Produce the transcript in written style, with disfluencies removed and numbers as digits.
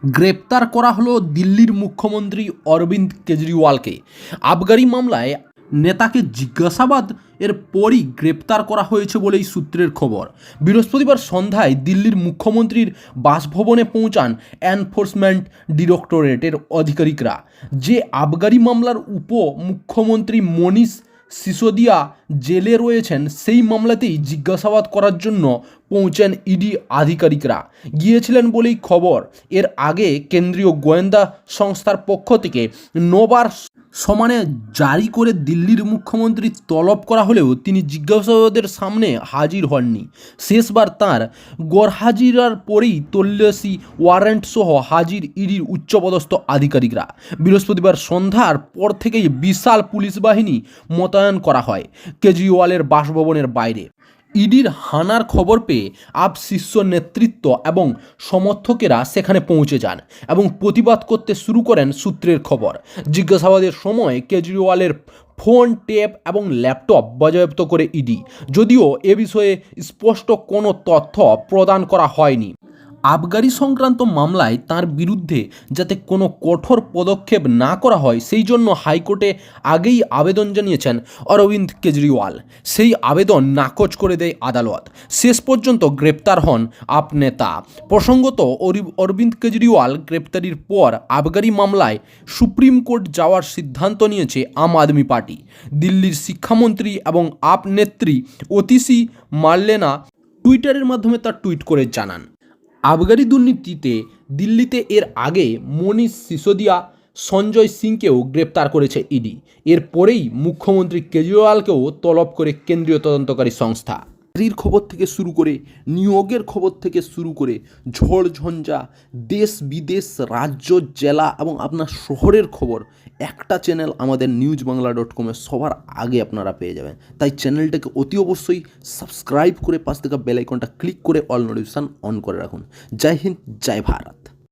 গ্রেপ্তার করা হলো দিল্লির মুখ্যমন্ত্রী অরবিন্দ কেজরিওয়ালকে। আবগারি মামলায় নেতাকে জিজ্ঞাসাবাদ এর পরই গ্রেপ্তার করা হয়েছে বলেই সূত্রের খবর। বৃহস্পতিবার সন্ধ্যায় দিল্লির মুখ্যমন্ত্রীর বাসভবনে পৌঁছান এনফোর্সমেন্ট ডিরেক্টরেটের আধিকারিকরা। যে আবগারি মামলার মুখ্যমন্ত্রী মনীষ সিসোদিয়া জেলে রয়েছেন, সেই মামলাতেই জিজ্ঞাসাবাদ করার জন্য পৌঁছেন ইডি আধিকারিকরা গিয়েছিলেন বলেই খবর। এর আগে কেন্দ্রীয় গোয়েন্দা সংস্থার পক্ষ থেকে 9বার সমানে জারি করে দিল্লির মুখ্যমন্ত্রী তলব করা হলেও তিনি জিজ্ঞাসাবাদের সামনে হাজির হননি। শেষবার তাঁর গরহাজিরার পরেই তল্লাশি ওয়ারেন্ট সহ হাজির ইডির উচ্চপদস্থ আধিকারিকরা। বৃহস্পতিবার সন্ধ্যার পর থেকেই বিশাল পুলিশ বাহিনী মোতায়েন করা হয় কেজরিওয়ালের বাসভবনের বাইরে। ইডির হানার খবর পেয়ে আপ শীর্ষ নেতৃত্ব এবং সমর্থকেরা সেখানে পৌঁছে যান এবং প্রতিবাদ করতে শুরু করেন সূত্রের খবর। জিজ্ঞাসাবাদের সময় কেজরিওয়ালের ফোন, টেপ এবং ল্যাপটপ বাজেয়াপ্ত করে ইডি, যদিও এ বিষয়ে স্পষ্ট কোনো তথ্য প্রদান করা হয়নি। আবগারি সংক্রান্ত মামলায় তার বিরুদ্ধে যাতে কোনো কঠোর পদক্ষেপ না করা হয় সেই জন্য হাইকোর্টে আগেই আবেদন জানিয়েছেন অরবিন্দ কেজরিওয়াল। সেই আবেদন নাকচ করে দেয় আদালত। শেষ পর্যন্ত গ্রেপ্তার হন আপ নেতা। প্রসঙ্গত, অরবিন্দ কেজরিওয়াল গ্রেপ্তারির পর আবগারি মামলায় সুপ্রিম কোর্ট যাওয়ার সিদ্ধান্ত নিয়েছে আম আদমি পার্টি। দিল্লির শিক্ষামন্ত্রী এবং আপ নেত্রী অতিশী মার্লেনা টুইটারের মাধ্যমে তার টুইট করে জানান, আবগারি দুর্নীতিতে দিল্লিতে এর আগে মনীষ সিসোদিয়া, সঞ্জয় সিংকেও গ্রেপ্তার করেছে ইডি। এর পরেই মুখ্যমন্ত্রী কেজরিওয়ালকেও তলব করে কেন্দ্রীয় তদন্তকারী সংস্থা। চাকরির খবর থেকে শুরু করে নিয়োগের খবর থেকে শুরু করে ঝড়ঝঞ্ঝা, দেশ বিদেশ, রাজ্য, জেলা এবং আপনার শহরের খবর একটা চ্যানেল আমাদের newsbangla.com সবার আগে আপনারা পেয়ে যাবেন। তাই চ্যানেলটাকে অতি অবশ্যই সাবস্ক্রাইব করে পাশ থেকে বেল আইকনটা ক্লিক করে অল নোটিফিকেশন অন করে রাখুন। জয় হিন্দ, জয় ভারত।